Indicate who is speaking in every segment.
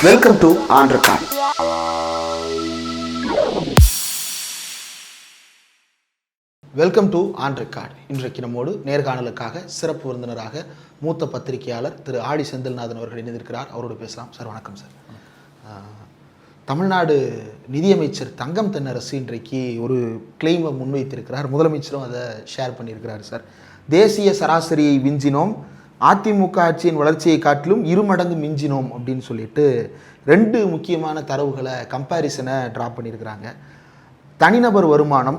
Speaker 1: Welcome to on record. Welcome to on record. இன்றைக்கு நம்மோடு நேர்காணலுக்காக சிறப்பு விருந்தினராக மூத்த பத்திரிகையாளர் திரு ஆடி செந்தில்நாதன் அவர்கள் இணைந்திருக்கிறார். அவரோடு பேசலாம். சார் வணக்கம். சார், தமிழ்நாடு நிதியமைச்சர் தங்கம் தென்னரசு இன்றைக்கு ஒரு கிளைமை முன்வைத்திருக்கிறார். முதலமைச்சரும் அதை ஷேர் பண்ணியிருக்கிறார். சார், தேசிய சராசரியை விஞ்சினோம், அதிமுக ஆட்சியின் வளர்ச்சியை காட்டிலும் 2 மடங்கு மிஞ்சினோம் அப்படின்னு சொல்லிட்டு 2 முக்கியமான தரவுகளை கம்பேரிசனை ட்ரா பண்ணியிருக்கிறாங்க. தனிநபர் வருமானம்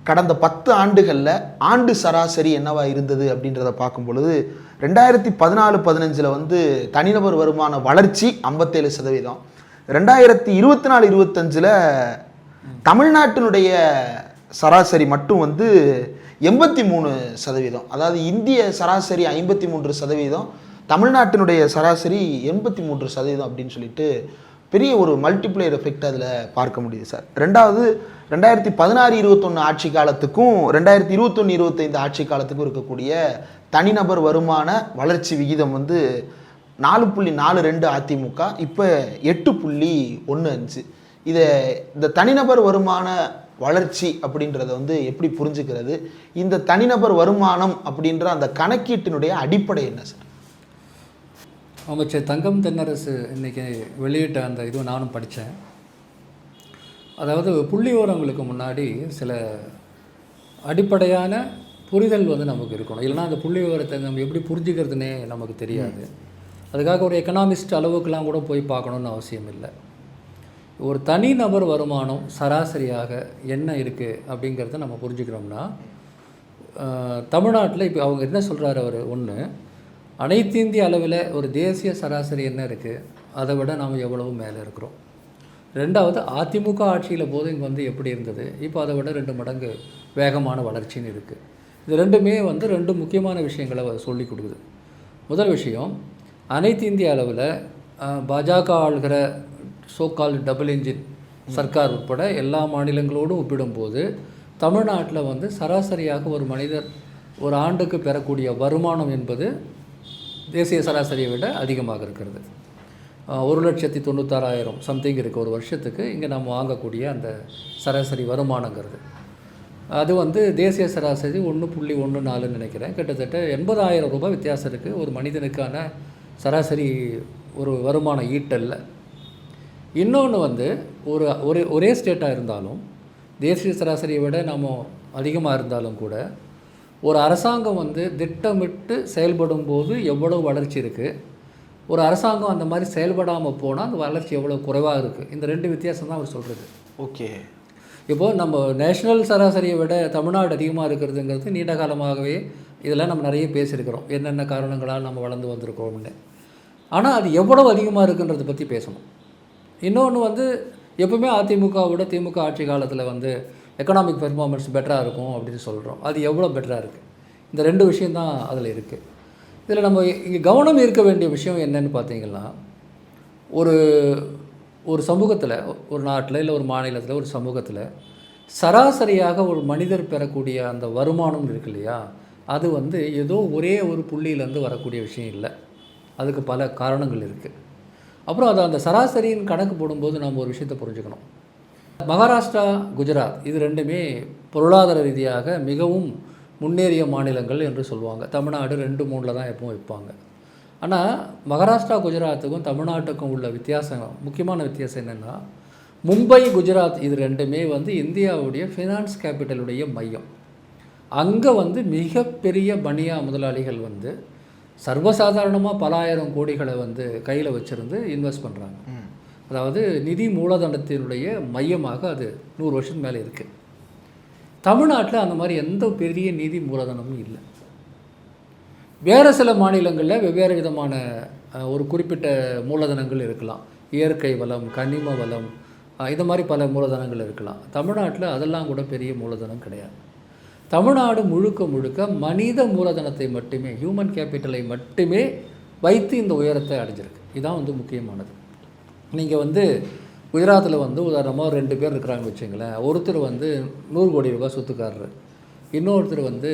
Speaker 1: கடந்த 10 ஆண்டுகளில் ஆண்டு சராசரி என்னவா இருந்தது அப்படின்றத பார்க்கும் பொழுது 2014-15 வந்து தனிநபர் வருமான வளர்ச்சி 57%, 2024-25 தமிழ்நாட்டினுடைய சராசரி மட்டும் வந்து 83%. அதாவது இந்திய சராசரி 53%, தமிழ்நாட்டினுடைய சராசரி 83% அப்படின்னு சொல்லிட்டு பெரிய ஒரு மல்டிப்ளையர் எஃபெக்ட் அதில் பார்க்க முடியுது. சார், ரெண்டாவது 2016-21 ஆட்சி காலத்துக்கும் 2021-25 ஆட்சி காலத்துக்கும் இருக்கக்கூடிய தனிநபர் வருமான வளர்ச்சி விகிதம் வந்து 4.42 அதிமுக, இப்போ 8.15. இந்த தனிநபர் வருமான வளர்ச்சி அப்படின்றத வந்து எப்படி புரிஞ்சுக்கிறது? இந்த தனிநபர் வருமானம் அப்படின்ற அந்த கணக்கீட்டினுடைய அடிப்படை என்ன சார்?
Speaker 2: அமைச்சர் தங்கம் தென்னரசு இன்றைக்கி வெளியிட்ட அந்த இதுவும் நானும் படித்தேன். அதாவது புள்ளி விவரங்களுக்கு முன்னாடி சில அடிப்படையான புரிதல் வந்து நமக்கு இருக்கணும். இல்லைனா அந்த புள்ளி விவரத்தை நம்ம எப்படி புரிஞ்சுக்கிறதுனே நமக்கு தெரியாது. அதுக்காக ஒரு எக்கனாமிஸ்ட் அளவுக்குலாம் கூட போய் பார்க்கணுன்னு அவசியம் இல்லை. ஒரு தனிநபர் வருமானம் சராசரியாக என்ன இருக்குது அப்படிங்கிறத நம்ம புரிஞ்சுக்கிறோம்னா, தமிழ்நாட்டில் இப்போ அவங்க என்ன சொல்கிறாரு அவர், ஒன்று அனைத்து இந்திய அளவில் ஒரு தேசிய சராசரி என்ன இருக்குது, அதை விட நாம் எவ்வளவு மேலே இருக்கிறோம். ரெண்டாவது, அதிமுக ஆட்சியில் போது இங்கே வந்து எப்படி இருந்தது, இப்போ அதை விட 2 மடங்கு வேகமான வளர்ச்சின்னு இருக்குது. இது ரெண்டுமே வந்து 2 முக்கியமான விஷயங்களை சொல்லி கொடுக்குது. முதல் விஷயம், அனைத்து இந்திய அளவில் பாஜக ஆளுகிற சோகால் டபுள் இன்ஜின் சர்க்கார் உட்பட எல்லா மாநிலங்களோடும் ஒப்பிடும்போது தமிழ்நாட்டில் வந்து சராசரியாக ஒரு மனிதர் ஒரு ஆண்டுக்கு பெறக்கூடிய வருமானம் என்பது தேசிய சராசரியை விட அதிகமாக இருக்கிறது. 1,96,000 சம்திங் இருக்குது ஒரு வருஷத்துக்கு. இங்கே நம்ம வாங்கக்கூடிய அந்த சராசரி வருமானங்கிறது அது வந்து தேசிய சராசரி 1.14 நினைக்கிறேன். கிட்டத்தட்ட 80,000 ரூபாய் வித்தியாசம் இருக்குது ஒரு மனிதனுக்கான சராசரி ஒரு வருமான ஈட்டல்ல. இன்னொன்று வந்து ஒரே ஸ்டேட்டாக இருந்தாலும் தேசிய சராசரியை விட நம்ம அதிகமாக இருந்தாலும் கூட ஒரு அரசாங்கம் வந்து திட்டமிட்டு செயல்படும் போது எவ்வளோ வளர்ச்சி இருக்குது, ஒரு அரசாங்கம் அந்த மாதிரி செயல்படாமல் போனால் அந்த வளர்ச்சி எவ்வளோ குறைவாக இருக்குது. இந்த 2 வித்தியாசம் தான் அவர் சொல்கிறது.
Speaker 1: ஓகே,
Speaker 2: இப்போது நம்ம நேஷ்னல் சராசரியை விட தமிழ்நாடு அதிகமாக இருக்கிறதுங்கிறது நீண்ட காலமாகவே இதெல்லாம் நம்ம நிறைய பேசியிருக்கிறோம், என்னென்ன காரணங்களால் நம்ம வளர்ந்து வந்திருக்கோம்னு. ஆனால் அது எவ்வளோ அதிகமாக இருக்குன்றதை பற்றி பேசணும். இன்னொன்று வந்து எப்பவுமே அதிமுகவோட திமுக ஆட்சி காலத்தில் வந்து எக்கனாமிக் பெர்ஃபார்மன்ஸ் பெட்டராக இருக்கும் அப்படின்னு சொல்கிறோம். அது எவ்வளோ பெட்டராக இருக்குது, இந்த 2 விஷயந்தான் அதில் இருக்குது. இதில் நம்ம இங்கே கவனம் இருக்க வேண்டிய விஷயம் என்னன்னு பார்த்தீங்கன்னா, ஒரு சமூகத்தில், ஒரு நாட்டில் இல்லை ஒரு மாநிலத்தில், ஒரு சமூகத்தில் சராசரியாக ஒரு மனிதர் பெறக்கூடிய அந்த வருமானம் இருக்கு இல்லையா, அது வந்து ஏதோ ஒரே ஒரு புள்ளியிலேருந்து வரக்கூடிய விஷயம் இல்லை. அதுக்கு பல காரணங்கள் இருக்குது. அப்புறம் அந்த சராசரியின் கணக்கு போடும்போது நம்ம ஒரு விஷயத்தை புரிஞ்சுக்கணும். மகாராஷ்டிரா, குஜராத் இது 2மே பொருளாதார ரீதியாக மிகவும் முன்னேறிய மாநிலங்கள் என்று சொல்லுவாங்க. தமிழ்நாடு 2-3 தான் எப்பவும் வைப்பாங்க. ஆனால் மகாராஷ்டிரா, குஜராத்துக்கும் தமிழ்நாட்டுக்கும் உள்ள வித்தியாசம், முக்கியமான வித்தியாசம் என்னென்னா, மும்பை, குஜராத் இது 2மே வந்து இந்தியாவுடைய ஃபினான்ஸ் கேபிட்டலுடைய மையம். அங்கே வந்து மிகப்பெரிய பனியா முதலாளிகள் வந்து சர்வசாதாரணமாக பல ஆயிரம் கோடிகளை வந்து கையில் வச்சுருந்து இன்வெஸ்ட் பண்ணுறாங்க. அதாவது நிதி மூலதனத்தினுடைய மையமாக அது 100 வருஷத்துக்கு மேலே இருக்குது. தமிழ்நாட்டில் அந்த மாதிரி எந்த பெரிய நிதி மூலதனமும் இல்லை. வேறு சில மாநிலங்களில் வெவ்வேறு விதமான ஒரு குறிப்பிட்ட மூலதனங்கள் இருக்கலாம். இயற்கை வளம், கனிம வளம், இது மாதிரி பல மூலதனங்கள் இருக்கலாம். தமிழ்நாட்டில் அதெல்லாம் கூட பெரிய மூலதனம் கிடையாது. தமிழ்நாடு முழுக்க மனித மூலதனத்தை மட்டுமே, ஹியூமன் கேபிட்டலை மட்டுமே வைத்து இந்த உயரத்தை அடைஞ்சிருக்கு. இதுதான் வந்து முக்கியமானது. நீங்கள் வந்து குஜராத்தில் வந்து உதாரணமாக 2 பேர் இருக்கிறாங்கன்னு வச்சுங்களேன். ஒருத்தர் வந்து 100 கோடி ரூபாய் சொத்துக்காரர், இன்னொருத்தர் வந்து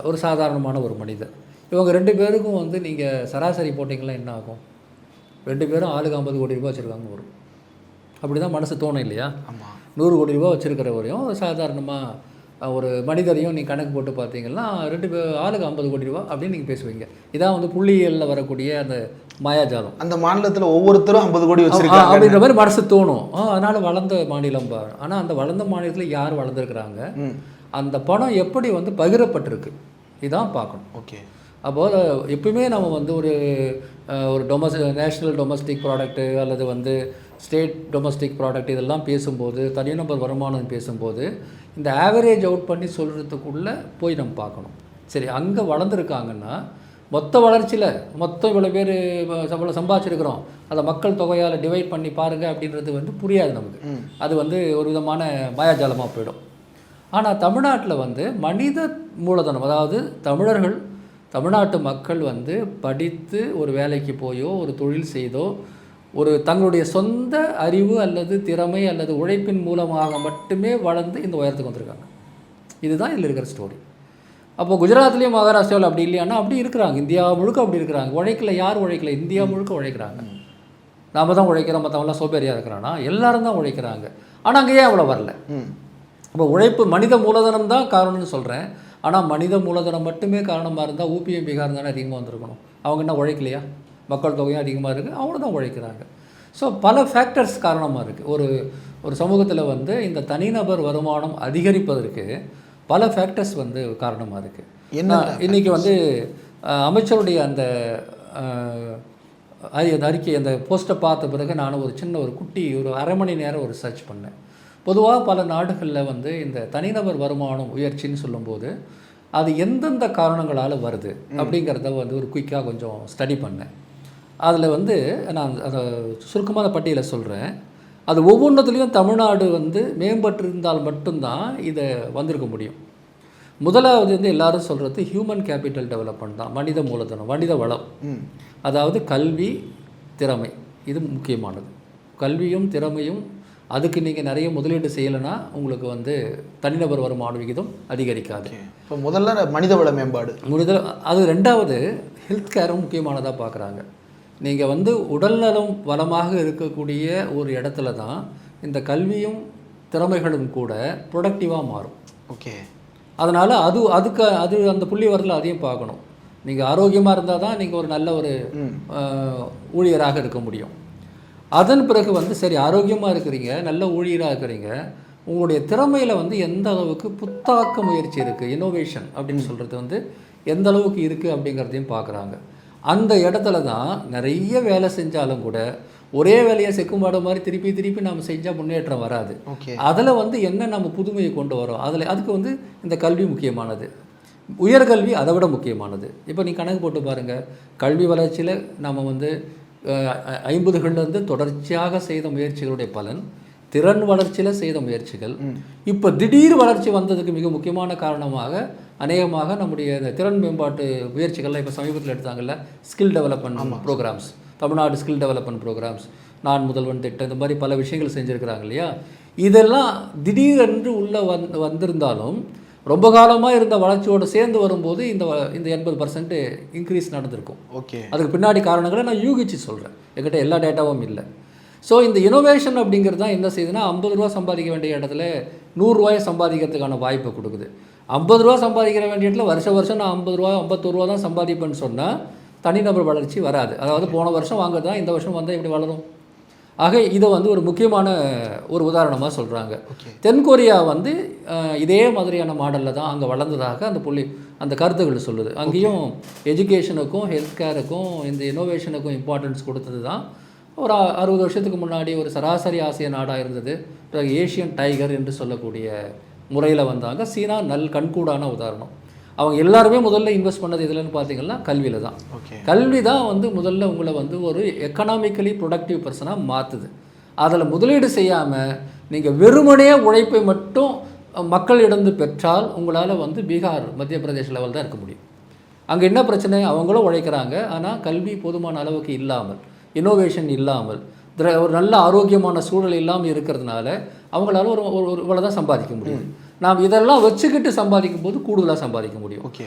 Speaker 2: ஒரு சாதாரணமான ஒரு மனிதர். இவங்க 2 பேருக்கும் வந்து நீங்கள் சராசரி போட்டிங்கன்னா என்ன ஆகும்? 2 பேரும் ஆளுக்கு 50 கோடி ரூபாய் வச்சுருக்காங்க வரும். அப்படி தான் மனசு தோணும் இல்லையா?
Speaker 1: ஆமாம்.
Speaker 2: 100 கோடி ரூபா வச்சுருக்கிறவரையும் சாதாரணமாக ஒரு மனிதரையும் நீங்கள் கணக்கு போட்டு பார்த்தீங்கன்னா 2 பேர் ஆளுக்கு 50 கோடி ரூபா அப்படின்னு நீங்கள் பேசுவீங்க. இதான் வந்து புள்ளியியலில் வரக்கூடிய அந்த மாயாஜாலம்.
Speaker 1: அந்த மாநிலத்தில் ஒவ்வொருத்தரும் 50 கோடி வச்சுருக்காங்க
Speaker 2: அப்படின்ற மாதிரி மனசு தோணும். அதனால் வளர்ந்த மாநிலம் பாரு. ஆனால் அந்த வளர்ந்த மாநிலத்தில் யார் வளர்ந்துருக்குறாங்க, அந்த பணம் எப்படி வந்து பகிரப்பட்டிருக்கு, இதான் பார்க்கணும்.
Speaker 1: ஓகே.
Speaker 2: அப்போது எப்பவுமே நம்ம வந்து ஒரு நேஷ்னல் டொமஸ்டிக் ப்ராடக்ட்டு அல்லது வந்து ஸ்டேட் டொமஸ்டிக் ப்ராடக்ட் இதெல்லாம் பேசும்போது, தனிநபர் வருமானம் பேசும்போது இந்த ஆவரேஜ் அவுட் பண்ணி சொல்கிறதுக்குள்ளே போய் நம்ம பார்க்கணும். சரி, அங்கே வளர்ந்துருக்காங்கன்னா மொத்த வளர்ச்சியில் மொத்தம் இவ்வளோ பேர் சம்பாதிச்சிருக்கிறோம், அதை மக்கள் தொகையால் டிவைட் பண்ணி பாருங்கள் அப்படின்றது வந்து புரியாது நமக்கு. அது வந்து ஒரு விதமான மாயாஜாலமாக போயிடும். ஆனால் தமிழ்நாட்டில் வந்து மனித மூலதனம், அதாவது தமிழ்நாட்டு மக்கள் வந்து படித்து ஒரு வேலைக்கு போயோ ஒரு தொழில் செய்தோ ஒரு தங்களுடைய சொந்த அறிவு அல்லது திறமை அல்லது உழைப்பின் மூலமாக மட்டுமே வளர்ந்து இந்த உயரத்துக்கு வந்திருக்காங்க. இதுதான் இதில் இருக்கிற ஸ்டோரி. அப்போது குஜராத்லேயும் மகாராஷ்டிராவில் அப்படி இல்லையானா அப்படி இருக்கிறாங்க. இந்தியா முழுக்க அப்படி இருக்கிறாங்க. உழைக்கல, யார் உழைக்கல? இந்தியா முழுக்க உழைக்கிறாங்க. நாம் தான் உழைக்கிறோம், மற்றவங்களாம் சோம்பேறியாக இருக்கிறான்னா? எல்லாரும் தான் உழைக்கிறாங்க. ஆனால் அங்கே ஏன் அவ்வளோ வரல? அப்போ உழைப்பு மனித மூலதனம் தான் காரணம்னு சொல்கிறேன். ஆனால் மனித மூலதனம் மட்டுமே காரணமாக இருந்தால் ஊபியும் பீகார் தானே அதிகமாக வந்திருக்கணும். அவங்க என்ன உழைக்கலையா? மக்கள் தொகையும் அதிகமாக இருக்குது, அவங்க தான் உழைக்கிறாங்க. ஸோ பல ஃபேக்டர்ஸ் காரணமாக இருக்குது. ஒரு சமூகத்தில் வந்து இந்த தனிநபர் வருமானம் அதிகரிப்பதற்கு பல ஃபேக்டர்ஸ் வந்து காரணமாக இருக்குது. இன்றைக்கி வந்து அமைச்சருடைய அந்த அறிக்கை, அந்த போஸ்ட்டை பார்த்த பிறகு நான் ஒரு குட்டி ஒரு அரை மணி நேரம் ஒரு சர்ச் பண்ணேன். பொதுவாக பல நாடுகளில் வந்து இந்த தனிநபர் வருமானம் உயர்ச்சின்னு சொல்லும்போது அது எந்தெந்த காரணங்களால் வருது அப்படிங்கிறத வந்து ஒரு குயிக்காக கொஞ்சம் ஸ்டடி பண்ணேன். அதில் வந்து நான் அதை சுருக்கமான பட்டியலை சொல்கிறேன். அது ஒவ்வொன்றத்துலேயும் தமிழ்நாடு வந்து மேம்பட்டிருந்தால் மட்டும்தான் இதை வந்திருக்க முடியும். முதலாவது வந்து எல்லாரும் சொல்கிறது ஹியூமன் கேபிட்டல் டெவலப்மெண்ட் தான், மனித மூலதனம், மனித வளம். அதாவது கல்வி, திறமை, இது முக்கியமானது. கல்வியும் திறமையும் அதுக்கு நீங்கள் நிறைய முதலீடு செய்யலைன்னா உங்களுக்கு வந்து தனிநபர் வருமான விகிதம் அதிகரிக்காது.
Speaker 1: இப்போ முதல்ல மனிதவள மேம்பாடு,
Speaker 2: அது ரெண்டாவது ஹெல்த் கேரும் முக்கியமானதாக பார்க்குறாங்க. நீங்கள் வந்து உடல்நலம் வளமாக இருக்கக்கூடிய ஒரு இடத்துல தான் இந்த கல்வியும் திறமைகளும் கூட ப்ரொடக்டிவாக மாறும்.
Speaker 1: ஓகே.
Speaker 2: அதனால் அது அந்த புள்ளி வரல அதையும் பார்க்கணும். நீங்கள் ஆரோக்கியமாக இருந்தால் தான் நீங்கள் ஒரு நல்ல ஒரு ஊழியராக இருக்க முடியும். அதன் பிறகு வந்து சரி, ஆரோக்கியமாக இருக்கிறீங்க, நல்ல ஊழியராக இருக்கிறீங்க, உங்களுடைய திறமையில் வந்து எந்த அளவுக்கு புத்தாக்க முயற்சி இருக்குது, இன்னோவேஷன் அப்படின்னு சொல்கிறது வந்து எந்த அளவுக்கு இருக்குது அப்படிங்கிறதையும் பார்க்குறாங்க. அந்த இடத்துல தான் நிறைய வேலை செஞ்சாலும் கூட ஒரே வேலையை செக்குமாட மாதிரி திருப்பி நம்ம செஞ்சால் முன்னேற்றம் வராது. அதில் வந்து என்ன நம்ம புதுமையை கொண்டு வரோம், அதுக்கு வந்து இந்த கல்வி முக்கியமானது. உயர்கல்வி அதை விட முக்கியமானது. இப்போ நீ கணக்கு போட்டு பாருங்கள், கல்வி வளர்ச்சியில் நம்ம வந்து 50களிலிருந்து தொடர்ச்சியாக செய்த முயற்சிகளுடைய பலன், திறன் வளர்ச்சியில் செய்த முயற்சிகள், இப்போ திடீர் வளர்ச்சி வந்ததுக்கு மிக முக்கியமான காரணமாக அநேகமாக நம்முடைய இந்த திறன் மேம்பாட்டு முயற்சிகள்லாம் இப்போ சமீபத்தில் எடுத்தாங்கல்ல, skill development programmes, Tamil Nadu skill development programmes, Naan Mudhalvan திட்டம், இந்த மாதிரி பல விஷயங்கள் செஞ்சுருக்கிறாங்க இல்லையா. இதெல்லாம் திடீரென்று உள்ளே வந்திருந்தாலும் ரொம்ப காலமாக இருந்த வளர்ச்சியோடு சேர்ந்து வரும்போது இந்த 80% இன்க்ரீஸ் நடந்திருக்கும்.
Speaker 1: ஓகே. அதுக்கு
Speaker 2: பின்னாடி காரணங்களை நான் யூகிச்சு சொல்கிறேன், என்கிட்ட எல்லா டேட்டாவும் இல்லை. ஸோ இந்த இனோவேஷன் அப்படிங்கிறது தான் என்ன செய்யுதுன்னா, 50 ரூபா சம்பாதிக்க வேண்டிய இடத்துல 100 ரூபாயை சம்பாதிக்கிறதுக்கான வாய்ப்பை கொடுக்குது. 50 ரூபா சம்பாதிக்கிற வேண்டிய இடத்துல வருஷம் நான் 50 ரூபா 51 ரூபா தான் சம்பாதிப்பேன்னு சொன்னால் தனிநபர் வளர்ச்சி வராது. அதாவது போன வருஷம் வாங்குறதா இந்த வருஷம் வந்தால் எப்படி வளரும்? ஆக இதை வந்து ஒரு முக்கியமான ஒரு உதாரணமாக சொல்கிறாங்க. தென்கொரியா வந்து இதே மாதிரியான மாடலில் தான் அங்கே வளர்ந்ததாக அந்த கருத்துக்கள் சொல்லுது. அங்கேயும் எஜுகேஷனுக்கும் ஹெல்த் கேருக்கும் இந்த இனோவேஷனுக்கும் இம்பார்ட்டன்ஸ் கொடுத்தது தான். ஒரு 60 வருஷத்துக்கு முன்னாடி ஒரு சராசரி ஆசிய நாடாக இருந்தது. பிறகு ஏஷியன் டைகர் என்று சொல்லக்கூடிய முறையில் வந்தாங்க. சீனா கண்கூடான உதாரணம். அவங்க எல்லாருமே முதல்ல இன்வெஸ்ட் பண்ணது எதுலன்னு பார்த்தீங்கன்னா கல்வியில் தான். கல்வி தான் வந்து முதல்ல உங்களை வந்து ஒரு எக்கனாமிக்கலி ப்ரொடக்டிவ் பர்சனாக மாற்றுது. அதில் முதலீடு செய்யாமல் நீங்கள் வெறுமனே உழைப்பை மட்டும் மக்களிடம் பெற்றால் உங்களால் வந்து பீகார், மத்திய பிரதேஷ் லெவல் தான் இருக்க முடியும். அங்கே என்ன பிரச்சனை, அவங்களும் உழைக்கிறாங்க, ஆனால் கல்வி போதுமான அளவுக்கு இல்லாமல், இன்னோவேஷன் இல்லாமல், ஒரு நல்ல ஆரோக்கியமான சூழல் இல்லாமல் இருக்கிறதுனால அவங்களால ஒரு இவ்வளோ தான் சம்பாதிக்க முடியும். நாம் இதெல்லாம் வச்சுக்கிட்டு சம்பாதிக்கும் போது கூடுதலாக சம்பாதிக்க முடியும்.
Speaker 1: ஓகே.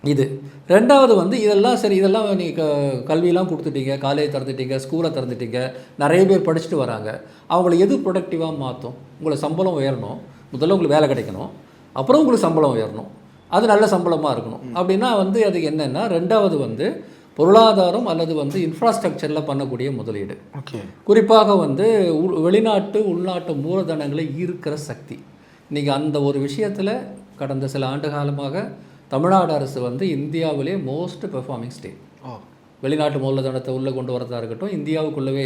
Speaker 2: இது. ரெண்டாவது வந்து இதெல்லாம் சரி, இதெல்லாம் நீங்கள் கல்வியெல்லாம் கொடுத்துட்டீங்க, காலேஜ் திறந்துட்டீங்க, ஸ்கூலை திறந்துட்டீங்க, நிறைய பேர் படிச்சுட்டு வராங்க. அவங்கள எது ப்ரொடக்டிவாக மாற்றும்? உங்களை சம்பளம் உயரணும், முதல்ல உங்களுக்கு வேலை கிடைக்கணும், அப்புறம் உங்களுக்கு சம்பளம் உயரணும், அது நல்ல சம்பளமாக இருக்கணும். அப்படின்னா வந்து அது என்னென்னா, ரெண்டாவது வந்து பொருளாதாரம் அல்லது வந்து இன்ஃப்ராஸ்ட்ரக்சரில் பண்ணக்கூடிய முதலீடு.
Speaker 1: ஓகே.
Speaker 2: குறிப்பாக வந்து வெளிநாட்டு உள்நாட்டு மூலதனங்களை ஈர்க்கிற சக்தி. இன்றைக்கி அந்த ஒரு விஷயத்தில் கடந்த சில ஆண்டு காலமாக தமிழ்நாடு அரசு வந்து இந்தியாவிலே மோஸ்ட் பெர்ஃபார்மிங் ஸ்டேட். வெளிநாட்டு மூலதனத்தை உள்ளே கொண்டு வரதா இருக்கட்டும், இந்தியாவுக்குள்ளவே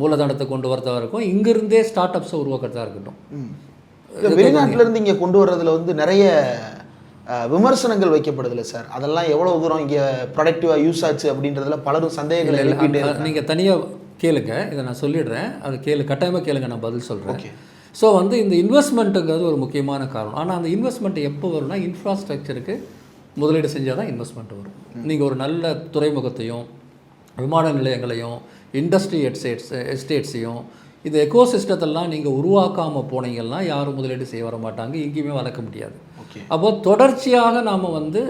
Speaker 2: மூலதனத்தை கொண்டு வரதா இருக்கும், இங்கிருந்தே ஸ்டார்ட் அப்ஸை உருவாக்குறதா இருக்கட்டும்.
Speaker 1: வெளிநாட்டிலேருந்து இங்கே கொண்டு வர்றதுல வந்து நிறைய விமர்சனங்கள் வைக்கப்படுதில்ல சார், அதெல்லாம் எவ்வளோ தூரம் இங்கே ப்ரொடக்டிவாக யூஸ் ஆச்சு அப்படின்றதுல பலரும் சந்தேகங்கள் எழுப்பிட்டு.
Speaker 2: நீங்கள் தனியாக கேளுங்க, இதை நான் சொல்லிடுறேன், அது கட்டாயமாக கேளுங்க, நான் பதில் சொல்கிறேன். ஸோ வந்து இந்த இன்வெஸ்ட்மெண்ட்டுங்கிறது ஒரு முக்கியமான காரணம். ஆனால் அந்த இன்வெஸ்ட்மெண்ட் எப்போ வரும்னா, இன்ஃப்ராஸ்ட்ரக்சருக்கு முதலீடு செஞ்சால் தான் இன்வெஸ்ட்மெண்ட் வரும். நீங்கள் ஒரு நல்ல துறைமுகத்தையும் விமான நிலையங்களையும் இண்டஸ்ட்ரி எஸ்டேட்ஸையும் இது எக்கோசிஸ்டத்தெல்லாம் நீங்கள் உருவாக்காமல் போனீங்கன்னா யாரும் முதலீடு செய்ய வர மாட்டாங்க, எங்கேயுமே வளர்க்க முடியாது. அப்போது தொடர்ச்சியாக நாம் வந்து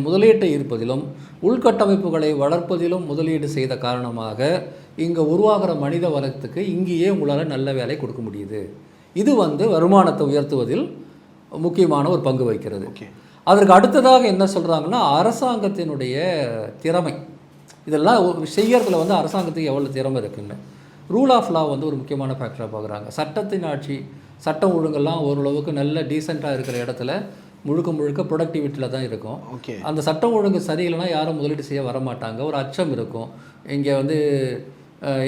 Speaker 2: முதலீட்டை ஈர்ப்பதிலும் உள்கட்டமைப்புகளை வளர்ப்பதிலும் முதலீடு செய்த காரணமாக இங்கே உருவாகிற மனித வளத்துக்கு இங்கேயே உங்களால் நல்ல வேலை கொடுக்க முடியுது. இது வந்து வருமானத்தை உயர்த்துவதில் முக்கியமான ஒரு பங்கு வகிக்கிறது. அதற்கு அடுத்ததாக என்ன சொல்கிறாங்கன்னா, அரசாங்கத்தினுடைய திறமை. இதெல்லாம் செய்யறதுல வந்து அரசாங்கத்துக்கு எவ்வளோ திறமை இருக்குன்னு ரூல் ஆஃப் லா வந்து ஒரு முக்கியமான ஃபேக்டராக பார்க்குறாங்க. சட்டத்தின் ஆட்சி, சட்டம் ஒழுங்கெல்லாம் ஓரளவுக்கு நல்ல டீசெண்டாக இருக்கிற இடத்துல முழுக்க ப்ரொடக்டிவிட்டியில் தான் இருக்கும். அந்த சட்டம் ஒழுங்கு சரியில்லைனா யாரும் முதலீடு செய்ய வரமாட்டாங்க. ஒரு அச்சம் இருக்கும், இங்கே வந்து